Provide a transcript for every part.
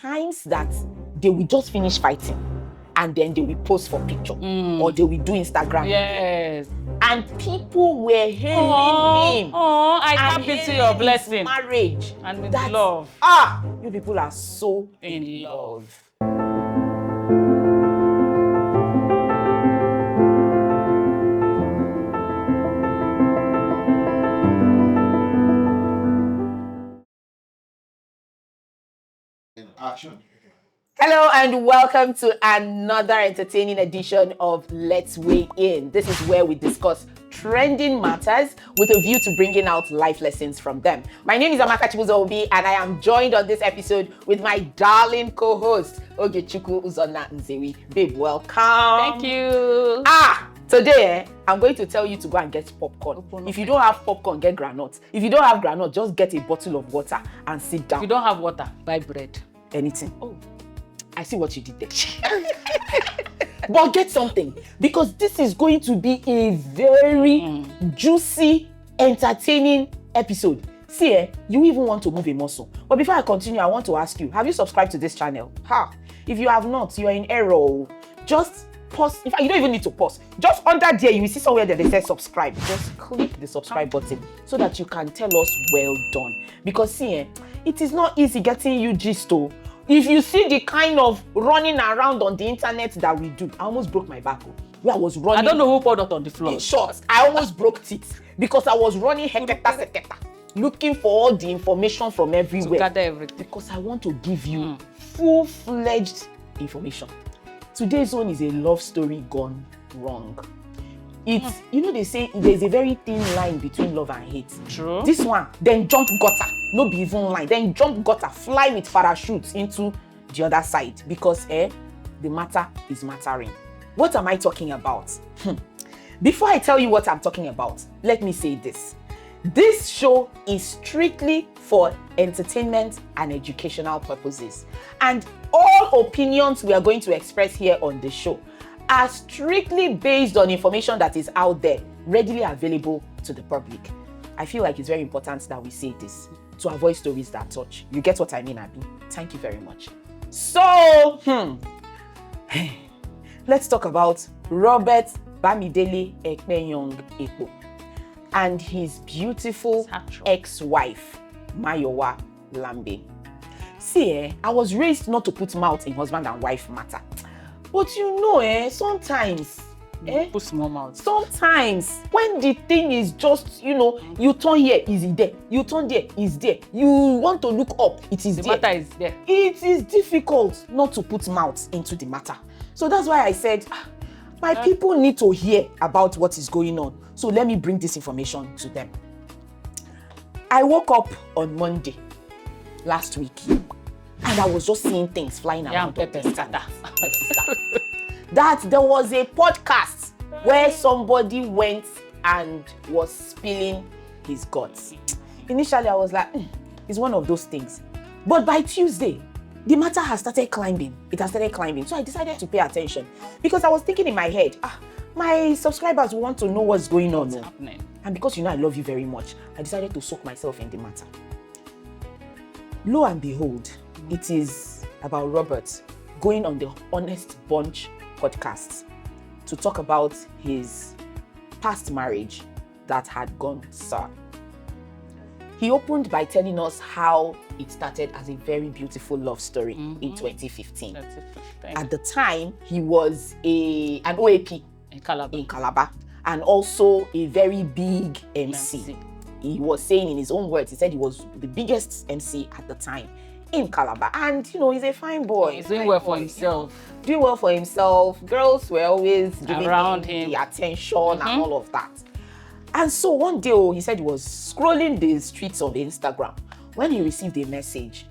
times that they will just finish fighting and then they will post for picture or they will do Instagram. Yes. And people were hailing him. I tap into your blessing. Marriage. And with love. You people are so in love. Action. Hello and welcome to another entertaining edition of Let's Weigh In. This is where we discuss trending matters with a view to bringing out life lessons from them. My name is Amaka Chibuzo-Obi and I am joined on this episode with my darling co-host, Chibuzo-Obi. Babe, welcome. Thank you. Today, I'm going to tell you to go and get popcorn. If you don't have popcorn, get granite. If you don't have granite, just get a bottle of water and sit down. If you don't have water, buy bread. Anything. Oh, I see what you did there. But get something, because this is going to be a very juicy, entertaining episode. See, you even want to move a muscle. But before I continue, I want to ask you, have you subscribed to this channel? If you have not, you are in error. Just pause. In fact, you don't even need to pause. Just under there, you will see somewhere that they say subscribe. Just click the subscribe button so that you can tell us well done. Because see, it is not easy getting you gist. If you see the kind of running around on the internet that we do, I almost broke my back. Where I was running. I don't know who poured out on the floor. In short, I almost broke teeth because I was running heketa, looking for all the information from everywhere. To gather everything. Because I want to give you full-fledged information. Today's one is a love story gone wrong. It's, they say there's a very thin line between love and hate. True. This one, then jump gutter, no be even line. Then jump gutter, fly with parachutes into the other side because the matter is mattering. What am I talking about? Before I tell you what I'm talking about, let me say this. This show is strictly for entertainment and educational purposes. And all opinions we are going to express here on the show are strictly based on information that is out there, readily available to the public. I feel like it's very important that we say this to avoid stories that touch. You get what I mean, Abby? Thank you very much. So, let's talk about Robert Ekpo and his beautiful ex-wife, Mayowa Lambe. See, I was raised not to put mouth in husband and wife matter. But sometimes, put small mouth. Sometimes, when the thing is just, you turn here, is it there? You turn there, is there? You want to look up, it is there. The matter is there. It is difficult not to put mouth into the matter. So that's why I said, my people need to hear about what is going on. So let me bring this information to them. I woke up on Monday last week. And I was just seeing things flying around. That there was a podcast where somebody went and was spilling his guts. Initially, I was like, it's one of those things. But by Tuesday, the matter has started climbing. It has started climbing. So I decided to pay attention. Because I was thinking in my head, my subscribers want to know what's going on. What's happening? And because I love you very much, I decided to soak myself in the matter. Lo and behold, it is about Robert going on the Honest Bunch podcast to talk about his past marriage that had gone sour. He opened by telling us how it started as a very beautiful love story in 2015. At the time, he was an OAP in Calabar and also a very big MC. He was saying in his own words, he said he was the biggest MC at the time in Calabar. And, he's a fine boy. He's doing well for himself. Doing well for himself. Girls were always giving around him the attention and all of that. And so one day, he said he was scrolling the streets of Instagram when he received a message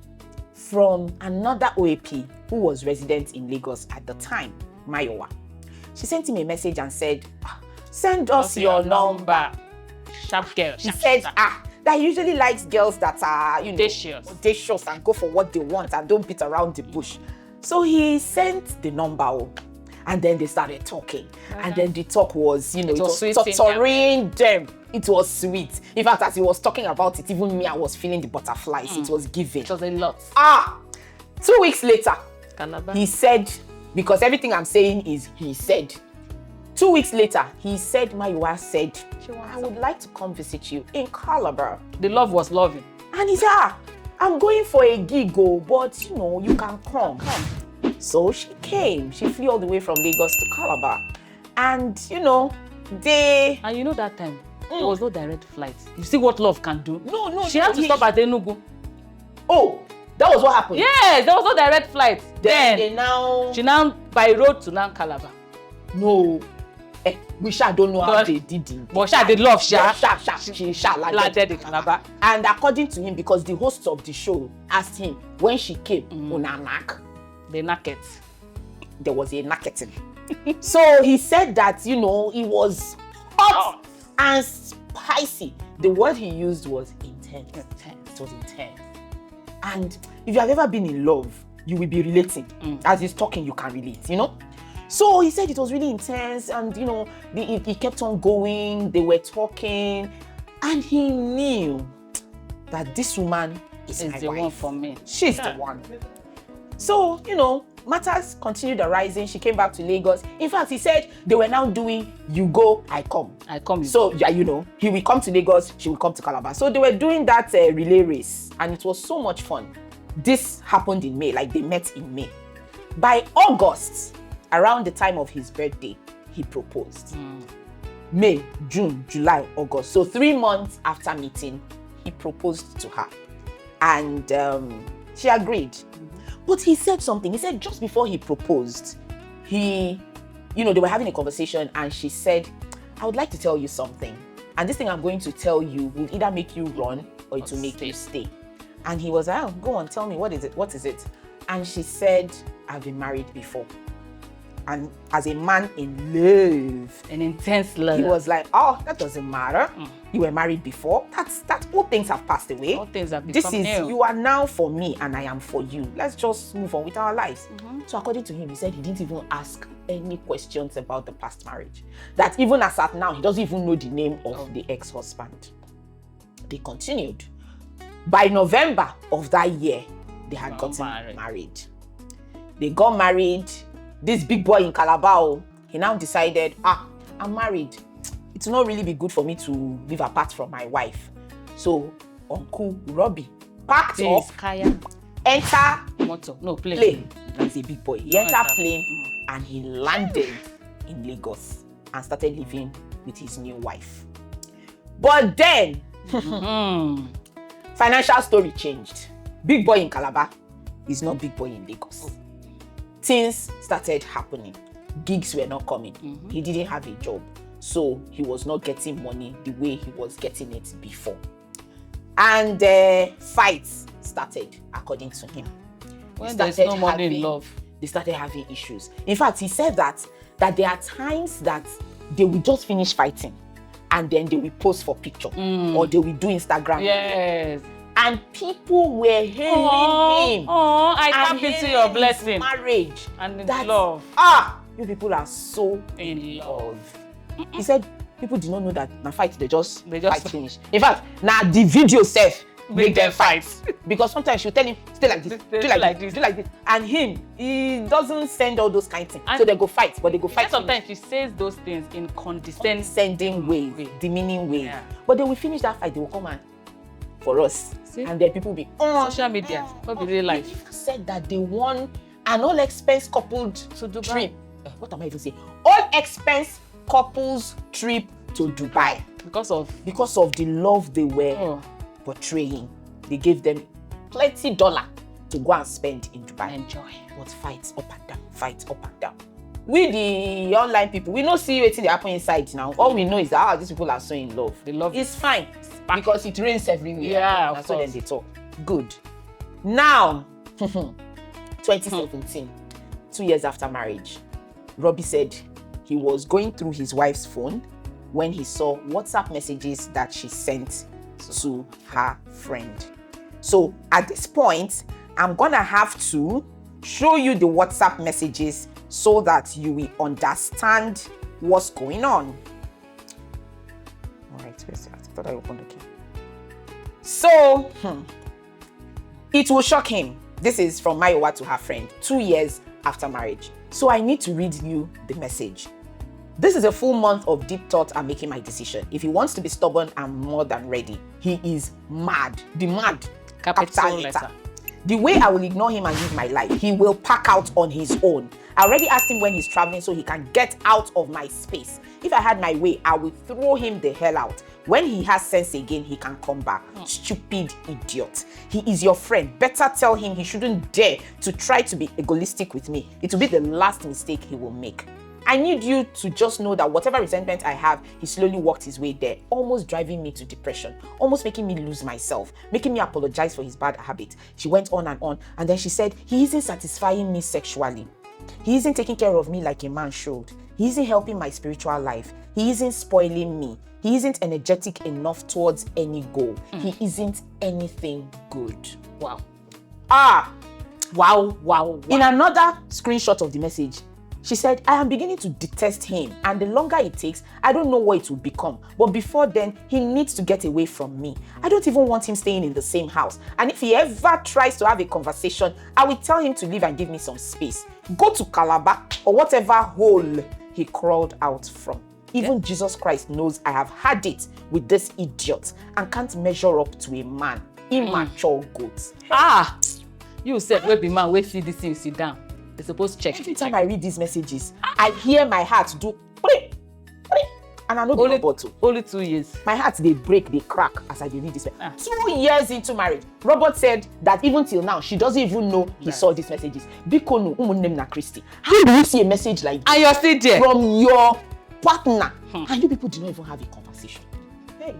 from another OAP who was resident in Lagos at the time, Mayowa. She sent him a message and said, send us your number. Sharp girl. She said, that usually likes girls that are, audacious and go for what they want and don't beat around the bush. So he sent the number, and then they started talking. And then the talk was, it was torturing them. It was sweet. In fact, as he was talking about it, even me, I was feeling the butterflies. It was giving. It was a lot. 2 weeks later, Calabar. he said, because everything I'm saying is he said. 2 weeks later, he said, Mayowa said, I would like to come visit you in Calabar. The love was loving. And he said, I'm going for a gig, but you can come. So she came. She flew all the way from Lagos to Calabar. And, they... And that time, there was no direct flight. You see what love can do? No. She had to stop at Enugu. Oh, that was what happened? Yes, there was no direct flight. Then she now, by road to Calabar. No. We don't know how they did it. But they love she landed in Calabar. And according to him, because the hosts of the show asked him when she came, the naked. There was a naked. So he said that, it was hot and spicy. The word he used was intense. It was intense. And if you have ever been in love, you will be relating. As he's talking, you can relate, So he said it was really intense, and he kept on going, they were talking, and he knew that this woman is my the wife. One for me. She's the one. So, matters continued arising. She came back to Lagos. In fact, he said they were now doing you go, I come. I come. So, he will come to Lagos, she will come to Calabar. So they were doing that relay race, and it was so much fun. This happened in May, like they met in May. By August, around the time of his birthday, he proposed. May, June, July, August. So 3 months after meeting, he proposed to her. And she agreed. But he said something. He said just before he proposed, they were having a conversation, and she said, I would like to tell you something. And this thing I'm going to tell you will either make you run or it will make you stay. And he was like, oh, go on, tell me, what is it? What is it? And she said, I've been married before. And as a man in love, an intense love, he was like, oh, that doesn't matter. You were married before. That's all things have passed away. All things have become new. You are now for me and I am for you. Let's just move on with our lives. So according to him, he said he didn't even ask any questions about the past marriage. That even as at now, he doesn't even know the name of the ex-husband. They continued. By November of that year, they had gotten married. They got married. This big boy in Calabar, he now decided, I'm married. It will not really be good for me to live apart from my wife. So Uncle Roby packed up, enter plane. He's a big boy. He entered plane and he landed in Lagos and started living with his new wife. But then, financial story changed. Big boy in Calabar is not big boy in Lagos. Things started happening. Gigs were not coming. He didn't have a job. So he was not getting money the way he was getting it before. And fights started, according to him. When there's no money in love, they started having issues. In fact, he said that there are times that they will just finish fighting and then they will post for picture or they will do Instagram. Yes. And people were hailing him. Oh, I tap into your blessing. Marriage. And love. You people are so in love. He said people did not know that na fight they just fight finish. In fact, now the video self make them fight. Because sometimes she'll tell him, stay like this, do like this. And he doesn't send all those kind of things. So they go fight, but they go fight. Sometimes she says those things in condescending ways, demeaning ways. Yeah. But they will finish that fight, they will come and for us. See? And then people be social media. What really life? They said that they won an all-expense coupled trip. What am I even saying? All-expense couples trip to Dubai. Because of the love they were portraying. They gave them plenty dollar to go and spend in Dubai. Enjoy. But fights up and down. We the online people, we don't see anything that happen inside now. All we know is that these people are so in love. The love is fine because it rains everywhere. Yeah, that's what they talk. Good. Now, 2017, 2 years after marriage, Roby said he was going through his wife's phone when he saw WhatsApp messages that she sent to her friend. So at this point, I'm gonna have to show you the WhatsApp messages so that you will understand what's going on. All right, where's that? I thought I opened the key. So, it will shock him This is from Mayowa to her friend, 2 years after marriage. So I need to read you the message. This is a full month of deep thought and making my decision. If he wants to be stubborn, I'm more than ready. He is mad. The mad. Capital letter. The way I will ignore him and live my life, he will pack out on his own. I already asked him when he's traveling so he can get out of my space. If I had my way, I would throw him the hell out. When he has sense again, he can come back. Stupid idiot. He is your friend. Better tell him he shouldn't dare to try to be egoistic with me. It will be the last mistake he will make. I need you to just know that whatever resentment I have, he slowly worked his way there, almost driving me to depression, almost making me lose myself, making me apologize for his bad habit. She went on, and then she said, he isn't satisfying me sexually. He isn't taking care of me like a man should. He isn't helping my spiritual life. He isn't spoiling me. He isn't energetic enough towards any goal. He isn't anything good. Wow. Wow. In another screenshot of the message, she said, I am beginning to detest him, and the longer it takes, I don't know what it will become. But before then, he needs to get away from me. I don't even want him staying in the same house. And if he ever tries to have a conversation, I will tell him to leave and give me some space. Go to Calabar or whatever hole he crawled out from. Even Jesus Christ knows I have had it with this idiot and can't measure up to a man. Immature goat. You said, we be man, we feed this thing, sit down. They're supposed to check. Every time I read these messages, I hear my heart do pray, and I know the bottle. Only 2 years. My heart, they break, they crack as I read this. 2 years into marriage, Robert said that even till now, she doesn't even know he saw these messages. Bikonu, umunnem na Christy. How do you see a message like this? And you're still there. From your partner? And you people do not even have a conversation. Hey.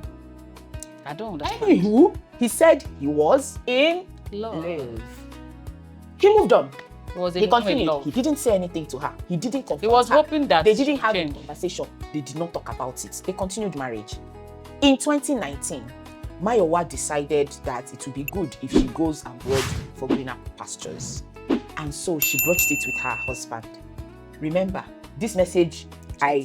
I don't understand. Anywho, he said he was in love. He moved on. He continued. He didn't say anything to her. He didn't confront her. He was hoping that they didn't have a conversation. They did not talk about it. They continued marriage. In 2019, Mayowa decided that it would be good if she goes abroad for greener pastures. And so she broached it with her husband. Remember, this message,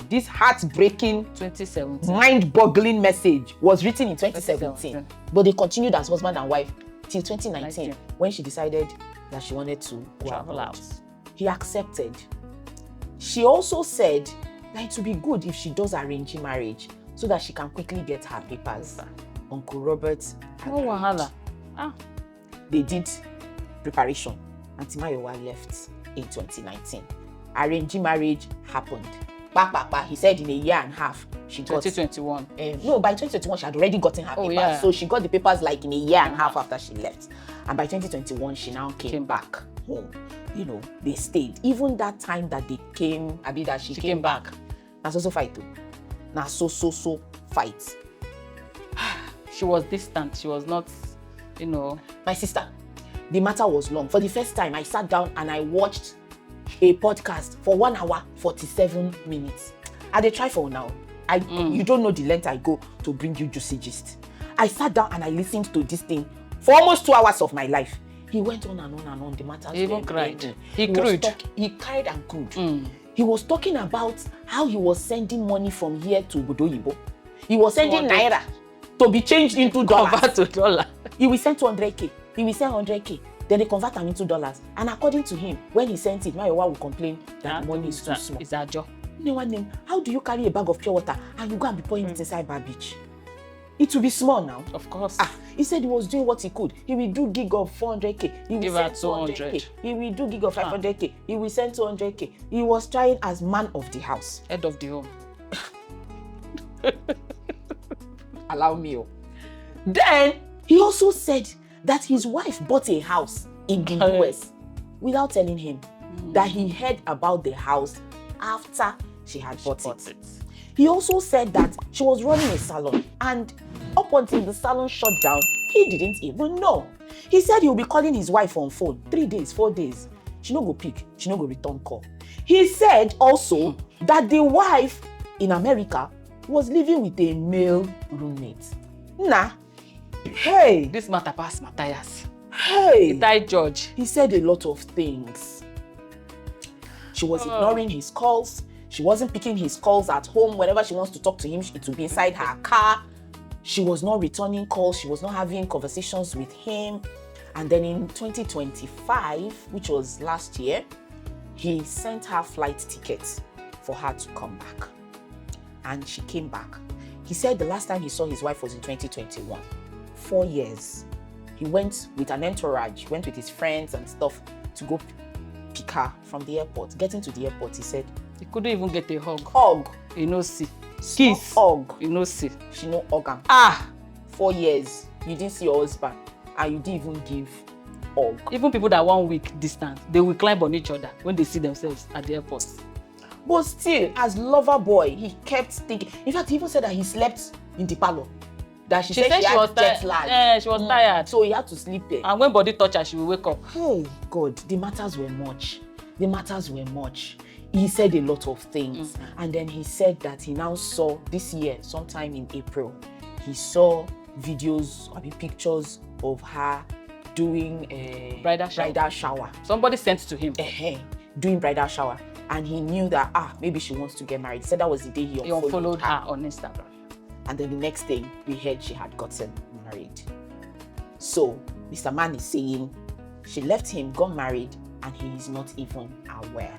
this heartbreaking, 2017, mind-boggling message was written in 2017. But they continued as husband and wife till 2019 when she decided that she wanted to travel out. He accepted. She also said that it would be good if she does arrange marriage so that she can quickly get her papers. Uncle Robert they did preparation. Auntie Mayowa left in 2019. Arranging marriage happened. He said in a year and a half she got 2021. No, by 2021 she had already gotten her papers. So she got the papers like in a year and a half after she left. And by 2021 she now came back home. You know, they stayed. Even that time that they came, that she came back. Na so fight too. Na so fight. She was distant. She was not, you know. My sister, the matter was long. For the first time, I sat down and I watched a podcast for 1 hour, 47 minutes. I dey try for now. You don't know the length I go to bring you juicy gist. I sat down and I listened to this thing for almost 2 hours of my life. He went on and on and on. The matter. He even cried. He cried and cried. He was talking about how he was sending money from here to Obodo. He was sending naira to be changed into dollars. Convert to dollar. He will send 200k. He will send 100k. Then they convert them into dollars. And according to him, when he sent it, Mayowa will complain that the money is too small. It's a job. How do you carry a bag of pure water and you go and be pouring it inside Bar Beach? It will be small now. Of course. He said he was doing what he could. He will do gig of 400k. He will give send her 200k. He will do gig of 500k. He will send 200k. He was trying as man of the house. Head of the home. Allow me. Then he also said that his wife bought a house in the US without telling him that he heard about the house after she had bought it. He also said that she was running a salon and up until the salon shut down, he didn't even know. He said he will be calling his wife on phone 3 days, 4 days. She no go pick, she no go return call. He said also that the wife in America was living with a male roommate. Hey! This matter pass Matthias. Hey! He died George. He said a lot of things. She was ignoring his calls. She wasn't picking his calls at home. Whenever she wants to talk to him, it will be inside her car. She was not returning calls. She was not having conversations with him. And then in 2025, which was last year, he sent her flight tickets for her to come back. And she came back. He said the last time he saw his wife was in 2021. 4 years. He went with an entourage, went with his friends and stuff to go pick her from the airport. Getting to the airport, he said, he couldn't even get a hug. Hug. You know, see. Kiss. Hug. You know, see. She no hug am. 4 years. You didn't see your husband and you didn't even give hug. Even people that 1 week distance, they will climb on each other when they see themselves at the airport. But still, as lover boy, he kept thinking. In fact, he even said that he slept in the parlor. That she said she had jet lag. Yeah, she was tired. So he had to sleep there. And when body touch her, she will wake up. Hey, God, the matters were much. The matters were much. He said a lot of things. And then he said that he now saw this year, sometime in April, he saw videos, pictures of her doing a bridal shower. Somebody sent to him. Doing bridal shower. And he knew that, maybe she wants to get married. He said that was the day he unfollowed her on Instagram. And then the next day, we heard she had gotten married. So, Mr. Man is saying she left him, got married, and he is not even aware.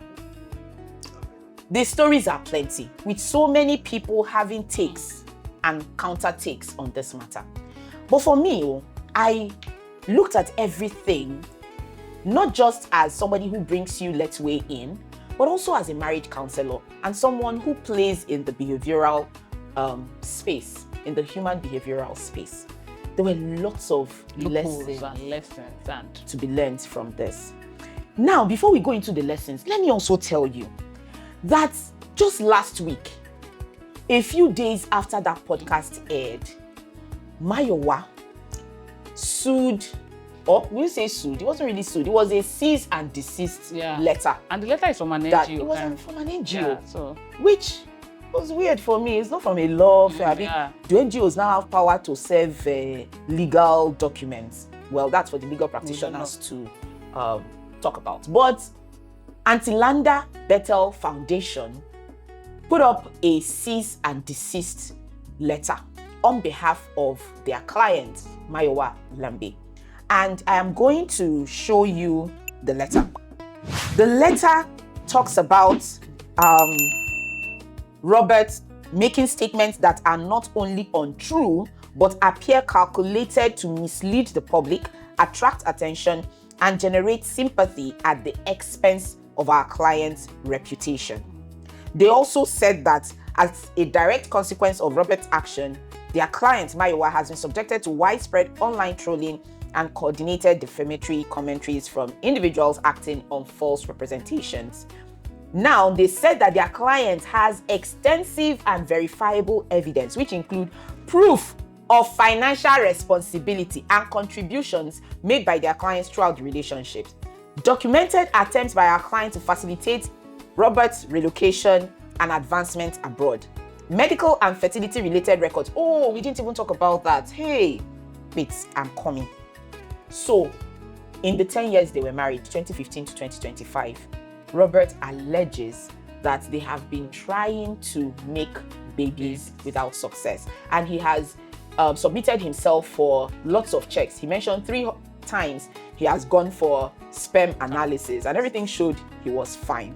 The stories are plenty, with so many people having takes and counter takes on this matter. But for me, I looked at everything, not just as somebody who brings you let's weigh in, but also as a married counselor and someone who plays in the behavioral space, in the human behavioral space. There were lots of lessons to be learned from this. Now, before we go into the lessons, let me also tell you that just last week, a few days after that podcast aired, Mayowa sued, or we'll say sued, it wasn't really sued, it was a cease and desist letter. And the letter is from an NGO. It wasn't from an NGO, so which was weird for me. It's not from a law firm. Do NGOs now have power to serve legal documents? Well, that's for the legal practitioners to talk about. But Antilanda Bethel Foundation put up a cease and desist letter on behalf of their client, Mayowa Lambe. And I am going to show you the letter. The letter talks about Robert making statements that are not only untrue, but appear calculated to mislead the public, attract attention, and generate sympathy at the expense of our client's reputation. They also said that as a direct consequence of Robert's action, their client, Mayowa, has been subjected to widespread online trolling and coordinated defamatory commentaries from individuals acting on false representations. Now, they said that their client has extensive and verifiable evidence, which include proof of financial responsibility and contributions made by their clients throughout the relationship, documented attempts by our client to facilitate Robert's relocation and advancement abroad, medical and fertility-related records. Oh, we didn't even talk about that. Hey, wait, I'm coming. So, in the 10 years they were married, 2015 to 2025, Robert alleges that they have been trying to make babies without success. And he has submitted himself for lots of checks. He mentioned 3 times he has gone for sperm analysis and everything showed he was fine.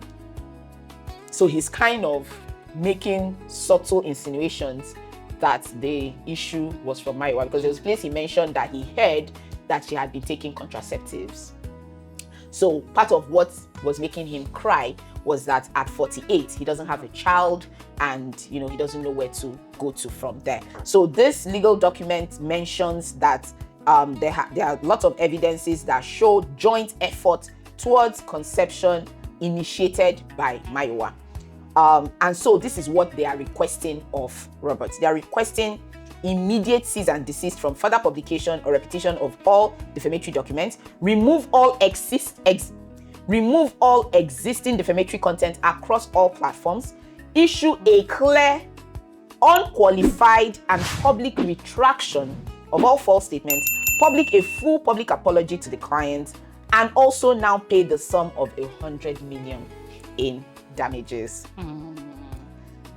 So he's kind of making subtle insinuations that the issue was from Mayowa, because there was a place he mentioned that he heard that she had been taking contraceptives. So part of what was making him cry was that at 48, he doesn't have a child and, he doesn't know where to go to from there. So this legal document mentions that there are lots of evidences that show joint effort towards conception initiated by Mayowa. And so this is what they are requesting of Robert. They are requesting immediate cease and desist from further publication or repetition of all defamatory documents, remove all existing defamatory content across all platforms, issue a clear, unqualified, and public retraction of all false statements, a full public apology to the client, and also now pay the sum of 100 million in damages.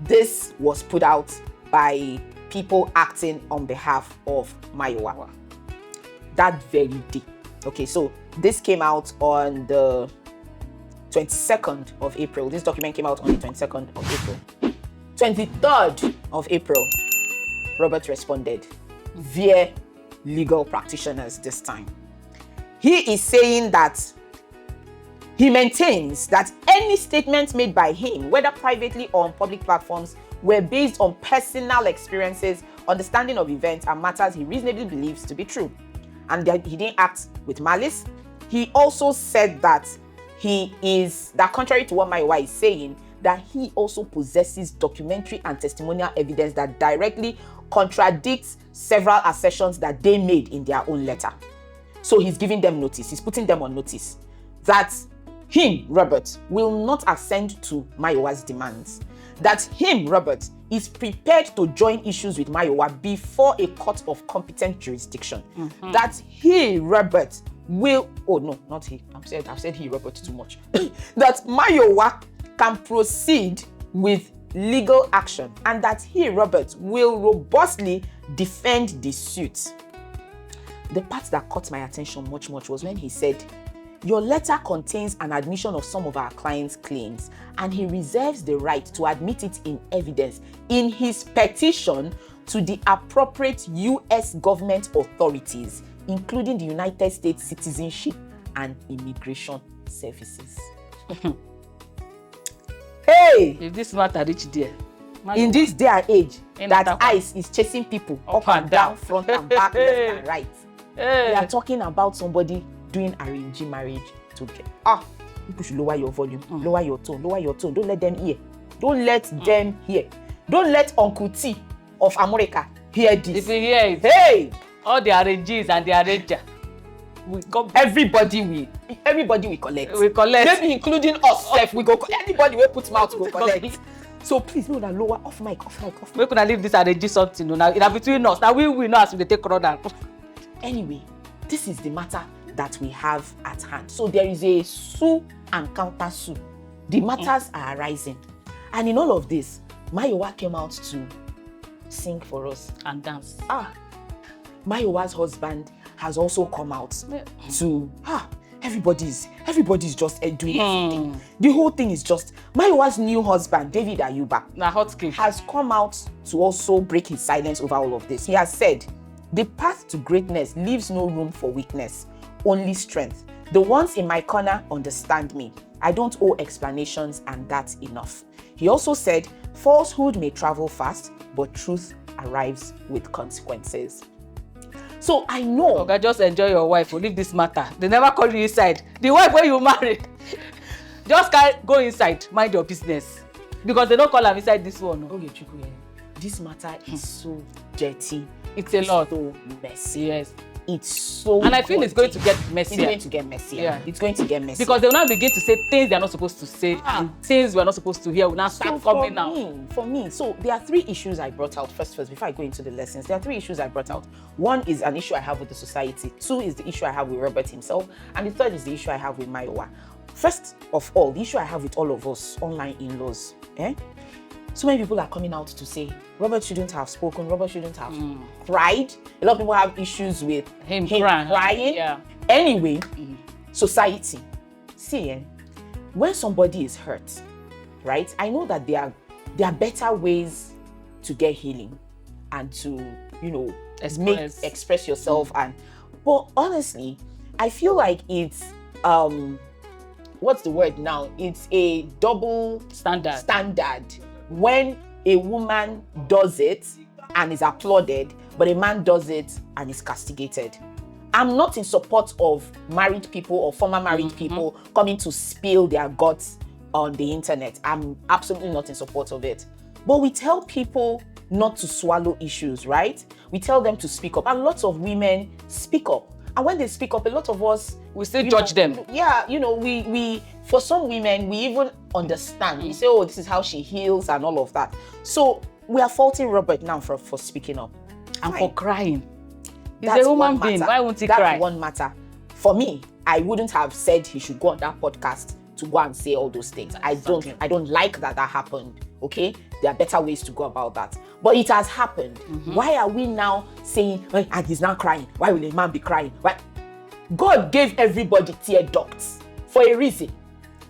This was put out by people acting on behalf of Mayowa that very day. Okay, so this came out on the 22nd of April. This document came out on the 22nd of April. 23rd of April, Robert responded via legal practitioners this time. He is saying that he maintains that any statements made by him, whether privately or on public platforms, were based on personal experiences, understanding of events, and matters he reasonably believes to be true, and that he didn't act with malice. He also said that contrary to what Mayowa is saying, that he also possesses documentary and testimonial evidence that directly contradicts several assertions that they made in their own letter. So he's giving them notice, he's putting them on notice that him, Robert, will not assent to Mayowa's demands. That him, Robert, is prepared to join issues with Mayowa before a court of competent jurisdiction. That he, Robert, will, oh no, not he, I've said he, Robert, too much. That Mayowa can proceed with legal action, and that he, Robert, will robustly defend the suit. The part that caught my attention much was when he said, your letter contains an admission of some of our clients' claims, and he reserves the right to admit it in evidence in his petition to the appropriate U.S. government authorities, including the United States Citizenship and Immigration Services. Hey! If this matter reach there, in this day and age, that ICE is chasing people up and down, front and back, left and right. We are talking about somebody doing arranged marriage to get. People should lower your volume, lower your tone. Don't let them hear. Don't let them hear. Don't let Uncle T of America hear this. If you hear it, hey, all the arrangees and the arranger, everybody will collect. We collect. Maybe including us. We go. Anybody will put mouth go collect. So please, no, that lower, off mic. We could leave this arrange something. Now it's between us. Now we know as we take order. Anyway, this is the matter that we have at hand. So there is a sue and counter sue. The matters are arising, and in all of this, Mayowa came out to sing for us and dance. Mayowa's husband has also come out to everybody's just doing everything. The whole thing is just Mayowa's new husband, David Ayuba, has come out to also break his silence over all of this. He has said, the path to greatness leaves no room for weakness, only strength. The ones in my corner understand me. I don't owe explanations, and that's enough. He also said, falsehood may travel fast, but truth arrives with consequences. So I know. Okay, just enjoy your wife. Leave this matter. They never call you inside. The wife when you marry, just go inside. Mind your business, because they don't call her inside this one. Okay, Chiku, this matter is so dirty. It's a lot. So messy. Yes. It's so. And I feel it's going to get messier. It's going to get messier. Yeah. It's going to get messier. Because they will now begin to say things they are not supposed to say, and things we are not supposed to hear will now start coming out. For me, so there are three issues I brought out first, before I go into the lessons. There are three issues I brought out. One is an issue I have with the society. Two is the issue I have with Robert himself. And the third is the issue I have with Mayowa. First of all, the issue I have with all of us online in-laws. So many people are coming out to say, Robert shouldn't have spoken, Robert shouldn't have cried. A lot of people have issues with him crying. Yeah. Anyway, society. See, when somebody is hurt, right? I know that there are better ways to get healing and to, express yourself. But honestly, I feel like it's what's the word now? It's a double standard when a woman does it and is applauded, but a man does it and is castigated. I'm not in support of married people or former married people coming to spill their guts on the internet. I'm absolutely not in support of it. But we tell people not to swallow issues, right? We tell them to speak up. And lots of women speak up. And when they speak up, a lot of us, we still judge them. Yeah, we for some women, we even understand. We say, oh, this is how she heals and all of that. So we are faulting Robert now for speaking up. And for crying. He's That's a human being. Why won't he cry? That's one matter. For me, I wouldn't have said he should go on that podcast to go and say all those things. I don't like that happened. Okay? There are better ways to go about that. But it has happened. Why are we now saying, and he's not crying? Why will a man be crying? Why? God gave everybody tear ducts for a reason.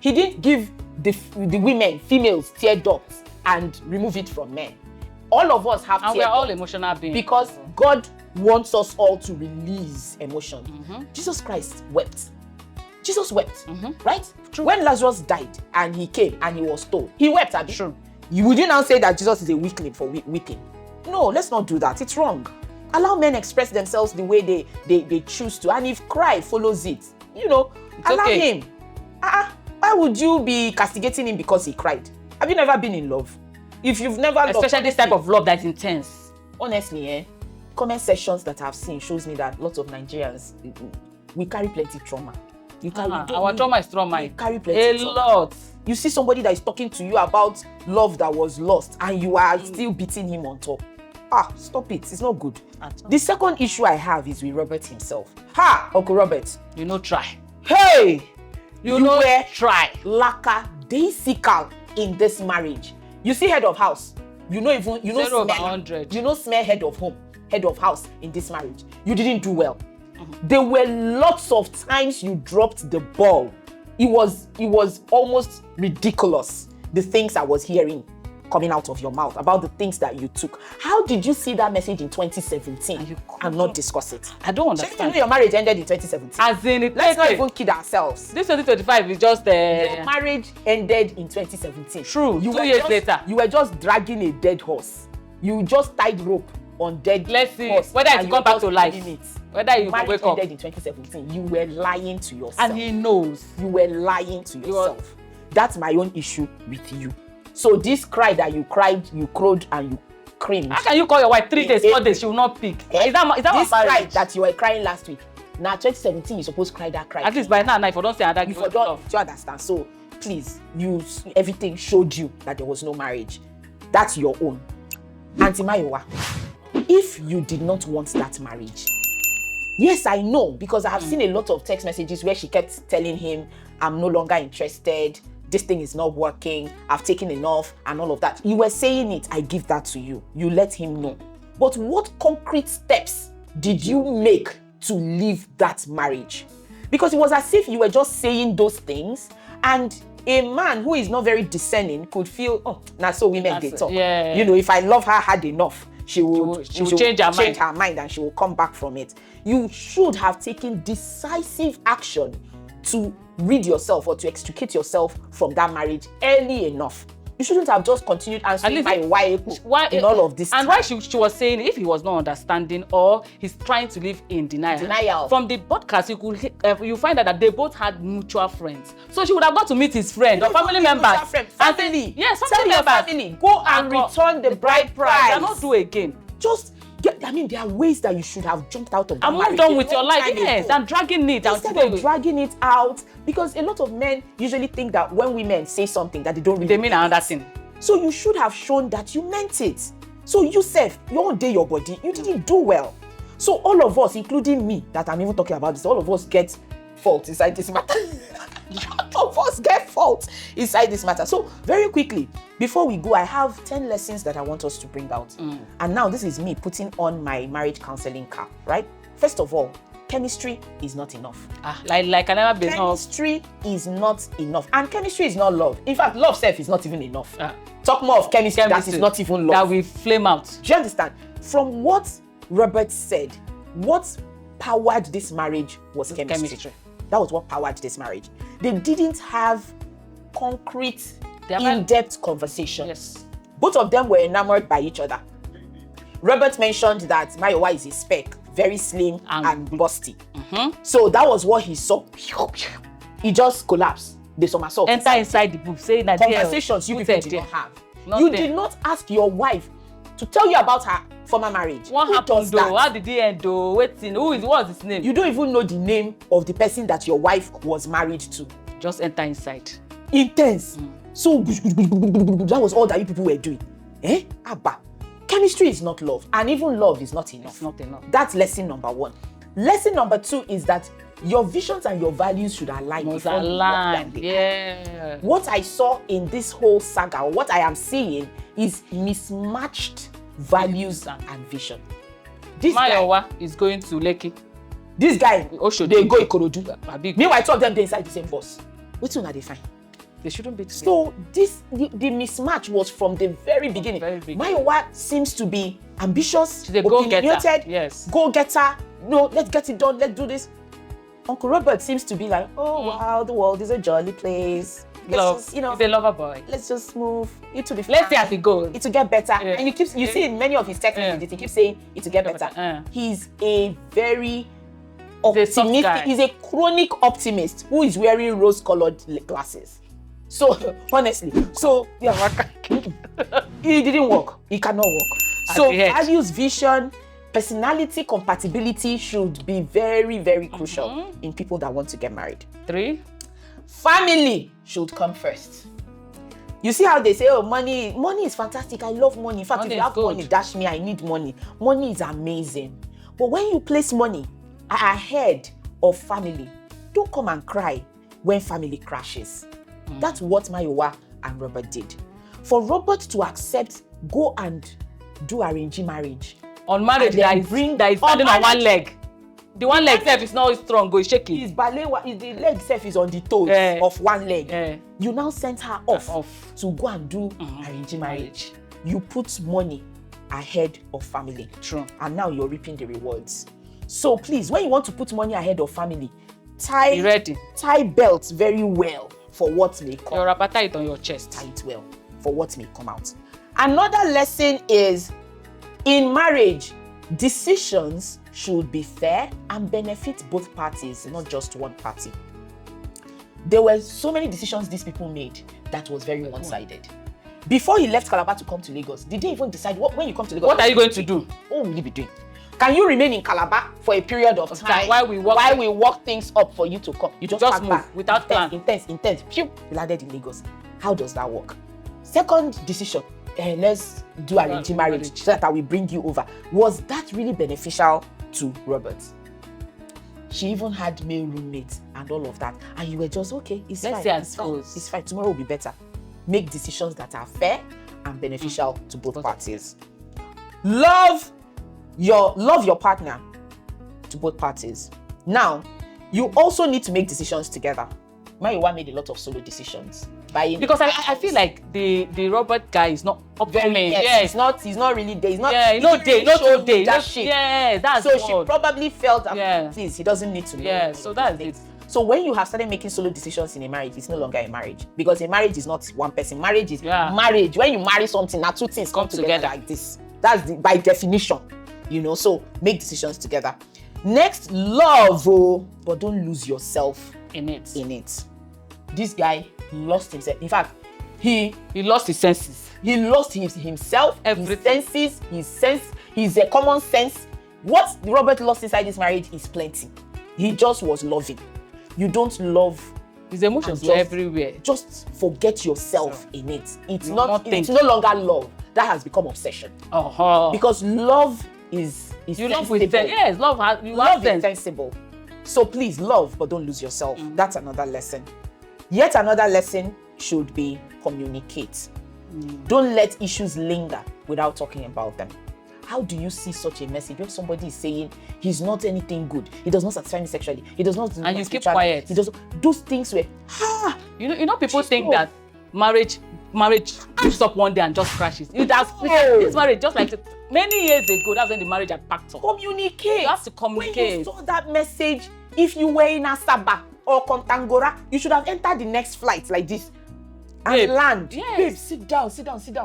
He didn't give the women, females, tear ducts and remove it from men. All of us have and tear we're all ducts emotional beings. because God wants us all to release emotion. Jesus Christ wept. Jesus wept, right? True. When Lazarus died and he came and he was told, he wept, Abi. True. Would you now say that Jesus is a weakling for weeping? No, let's not do that. It's wrong. Allow men express themselves the way they choose to. And if cry follows it, allow okay. him. Why would you be castigating him because he cried? Have you never been in love? If you've never loved, especially this type of love that's intense. Honestly, comment sections that I've seen shows me that lots of Nigerians, we carry plenty trauma. Our trauma is trauma. We carry plenty trauma. Lot. You see somebody that is talking to you about love that was lost and you are still beating him on top. Stop it. It's not good. The second issue I have is with Robert himself. Uncle Robert. Try. Hey! You were try. Lackadaisical in this marriage. You see head of house. Smell head of home, head of house in this marriage. You didn't do well. There were lots of times you dropped the ball. It was almost ridiculous, the things I was hearing coming out of your mouth about the things that you took. How did you see that message in 2017 and not discuss it? I don't understand. Your marriage ended in 2017. As in, let's not even kid ourselves. This 2025 is just Your marriage ended in 2017. True. 2 years later. You were just dragging a dead horse. You just tied rope on dead horse. Let's see whether it come back to life. Whether you marriage wake up. Ended in 2017. You were lying to yourself. And he knows. You were lying to yourself. That's my own issue with you. So this cry that you cried, you crowed and you screamed. How can you call your wife 3 days, 4 days, she will not pick? Is that this cry that you were crying last week? Now 2017, you're supposed to cry that cry. At least by now, if I don't say that, do you understand? So please, everything showed you that there was no marriage. That's your own. Auntie Mayowa, if you did not want that marriage, yes, I know, because I have seen a lot of text messages where she kept telling him, I'm no longer interested, this thing is not working, I've taken enough, and all of that. You were saying it, I give that to you. You let him know. But what concrete steps did you make to leave that marriage? Because it was as if you were just saying those things, and a man who is not very discerning could feel, so women they talk. Yeah. If I love her hard enough, she will change her mind and she will come back from it. You should have taken decisive action to rid yourself or to extricate yourself from that marriage early enough. You shouldn't have just continued answering why in all of this. And why she was saying if he was not understanding or he's trying to live in denial. From the podcast, you find out that they both had mutual friends. So she would have got to meet his friend or family members. Family. Yes, tell your family. Go and return the bride price. They cannot do again. There are ways that you should have jumped out of the marriage. I'm not done with your life. Yes, and dragging it out. Instead of dragging it out, because a lot of men usually think that when women say something that they don't really they mean another thing. So you should have shown that you meant it. So you said, your day, your body, you didn't do well. So all of us, including me, that I'm even talking about this, all of us get fault inside this matter. All of us get fault inside this matter. So very quickly, before we go, I have 10 lessons that I want us to bring out. And now this is me putting on my marriage counseling cap, right? First of all, chemistry is not enough. Like I never been Chemistry is not enough. And chemistry is not love. In fact, love self is not even enough. Talk more of chemistry that is not even love. That will flame out. Do you understand? From what Robert said, what powered this marriage was chemistry. That was what powered this marriage. They didn't have concrete, in-depth conversation. Yes. Both of them were enamored by each other. Robert mentioned that Mayowa is a spec, very slim and busty. So that was what he saw. He just collapsed. The somersault. Enter inside the booth, saying that conversations you people did not have. You did not ask your wife to tell you about her former marriage. What happened though? How did he end though? What's his name? You don't even know the name of the person that your wife was married to. Just enter inside. Intense. So that was all that you people were doing. Abba. Chemistry is not love, and even love is not enough. It's not enough. That's lesson number 1. Lesson number 2 is that your visions and your values should align. Yeah. What I saw in this whole saga, what I am seeing, is mismatched values and vision. Mayowa is going to Lekki. This guy, they go Ikorodu. Meanwhile, two of them, they inside the same bus. Which one are they fine? They shouldn't be together. So the mismatch was from the very beginning. Mayowa seems to be ambitious, she's a go-getter. Yes. Go-getter. No, let's get it done. Let's do this. Uncle Robert seems to be like, oh wow, the world is a jolly place. Love, he's a lover boy. Let's just move. It will be fine. Let's see as it goes. It will get better. Yeah. And you see in many of his text messages, he keeps saying it will get better. He's a very optimistic. He's a chronic optimist who is wearing rose-colored glasses. So honestly, it didn't work. It cannot work. So values, vision, personality compatibility should be very, very crucial in people that want to get married. 3, family should come first. You see how they say, oh, money is fantastic. I love money. In fact, money if you have money, dash me, I need money. Money is amazing. But when you place money ahead of family, don't come and cry when family crashes. That's what Mayowa and Robert did. For Robert to accept, go and do arranged marriage. On marriage, that is standing on one leg. The one leg self is not strong, go shaking. The leg self is on the toes of one leg. You now send her off to go and do arranged marriage. You put money ahead of family. True. And now you're reaping the rewards. So please, when you want to put money ahead of family, tie belts very well for what may come. Your appetite on your chest. Tie it well for what may come out. Another lesson is, in marriage, decisions should be fair and benefit both parties, not just one party. There were so many decisions these people made that was very one-sided. Before he left Calabar to come to Lagos, did they even decide when you come to Lagos? What are you going to do? What will you be doing? Can you remain in Calabar for a period of time while we work things up for you to come? You just move back without plan. Intense. Phew, you landed in Lagos. How does that work? Second decision, let's do arranged marriage so that I will bring you over. Was that really beneficial to Robert? She even had male roommates and all of that, and you were just okay. It's fine. Tomorrow will be better. Make decisions that are fair and beneficial to both parties. Love your partner to both parties. Now, you also need to make decisions together. Mayowa made a lot of solo decisions. Because I feel like the Robert guy is not up to me. He's not really there. He's not. That's so she probably felt that please, he doesn't need to know. Yeah, so that's it. So when you have started making solo decisions in a marriage, it's no longer a marriage. Because a marriage is not one person. Marriage is marriage. When you marry something, now two things come together like this. That's by definition. So make decisions together. Next, love, but don't lose yourself in it. This guy lost himself. In fact, he lost his senses. He lost himself, everything. his sense, his common sense. What Robert lost inside this marriage is plenty. He just was loving. You don't love. His emotions were everywhere. Just forget yourself in it. It's no longer love. That has become obsession. Because love is you love with sense. Yes, love is sensible. So please love, but don't lose yourself. That's another lesson. Yet another lesson should be communicate. Don't let issues linger without talking about them. How do you see such a message when somebody is saying he's not anything good, he does not satisfy me sexually, he does not, and you keep quiet? He does those things where people think that marriage picks up one day and just crashes. This marriage just like many years ago. That's when the marriage had packed up. Communicate. You have to communicate. When you saw that message, if you were in Asaba or Kontangora, you should have entered the next flight like this and land. Yes. Babe, sit down.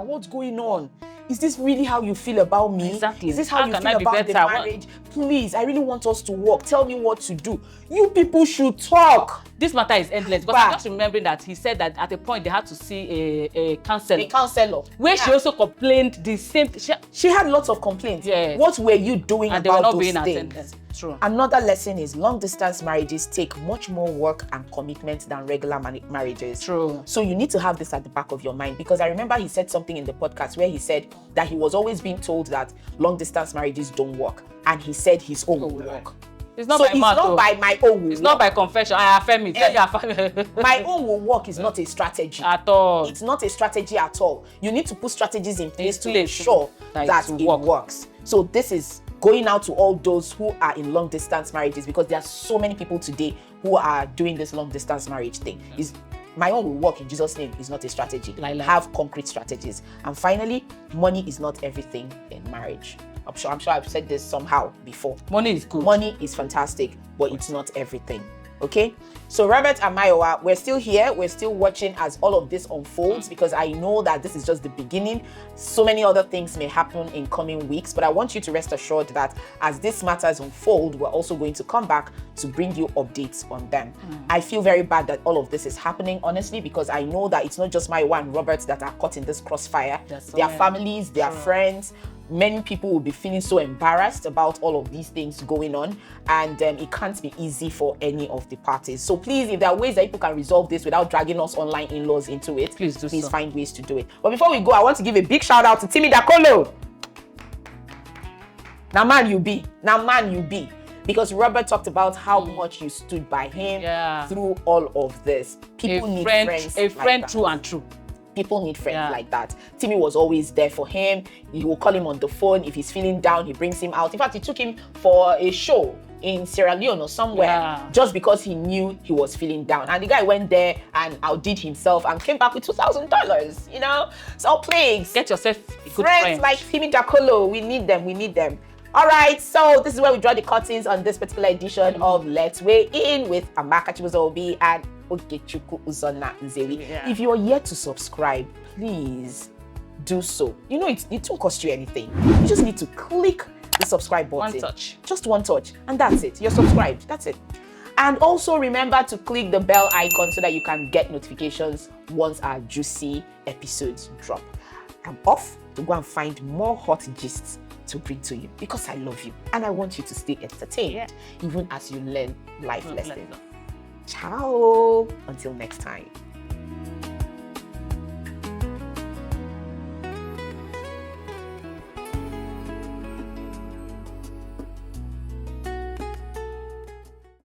What's going on? Is this really how you feel about me? Exactly. Is this how you feel about the marriage? Please, I really want us to work. Tell me what to do. You people should talk. This matter is endless. Because I'm just remembering that he said that at a point they had to see a counselor. A counselor. Where she also complained the same thing. She had lots of complaints. Yes. What were you doing about those things? True. Another lesson is long-distance marriages take much more work and commitment than regular marriages. True. So you need to have this at the back of your mind, because I remember he said something in the podcast where he said that he was always being told that long-distance marriages don't work, and he said his own will work. It's not by my own. It's not by confession. I affirm it. My own will work is not a strategy at all. It's not a strategy at all. You need to put strategies in place to ensure that it works. So this is going out to all those who are in long distance marriages, because there are so many people today who are doing this long distance marriage thing. Is my own will work in Jesus' name is not a strategy. Have concrete strategies. And finally, money is not everything in marriage. I'm sure I've said this somehow before. Money is good. Money is fantastic, but it's not everything. Okay, so Robert and Mayowa, we're still here. We're still watching as all of this unfolds, because I know that this is just the beginning. So many other things may happen in coming weeks, but I want you to rest assured that as these matters unfold, we're also going to come back to bring you updates on them. I feel very bad that all of this is happening, honestly, because I know that it's not just Mayowa and Robert that are caught in this crossfire. Their families, their friends. Many people will be feeling so embarrassed about all of these things going on, and it can't be easy for any of the parties. So please, if there are ways that people can resolve this without dragging us online in-laws into it, please find ways to do it. But before we go, I want to give a big shout out to Timmy Dakolo. Now man you be. Because Robert talked about how much you stood by him through all of this. People need friends. A friend like true and true. People need friends like that. Timmy was always there for him. He will call him on the phone. If he's feeling down, he brings him out. In fact, he took him for a show in Sierra Leone or somewhere just because he knew he was feeling down. And the guy went there and outdid himself and came back with $2,000, you know? So please, get yourself a good friend like Timmy Dakolo. We need them. All right, so this is where we draw the curtains on this particular edition of Let's Weigh In with Amaka, Chibuzo-Obi, and Ogechukwu Uzonna Nzewi. If you're yet to subscribe, please do so. You know, it won't cost you anything. You just need to click the subscribe button. One touch. Just one touch, and that's it. You're subscribed. That's it. And also remember to click the bell icon so that you can get notifications once our juicy episodes drop. I'm off to go and find more hot gists to bring to you, because I love you and I want you to stay entertained even as you learn life lessons. Ciao, until next time.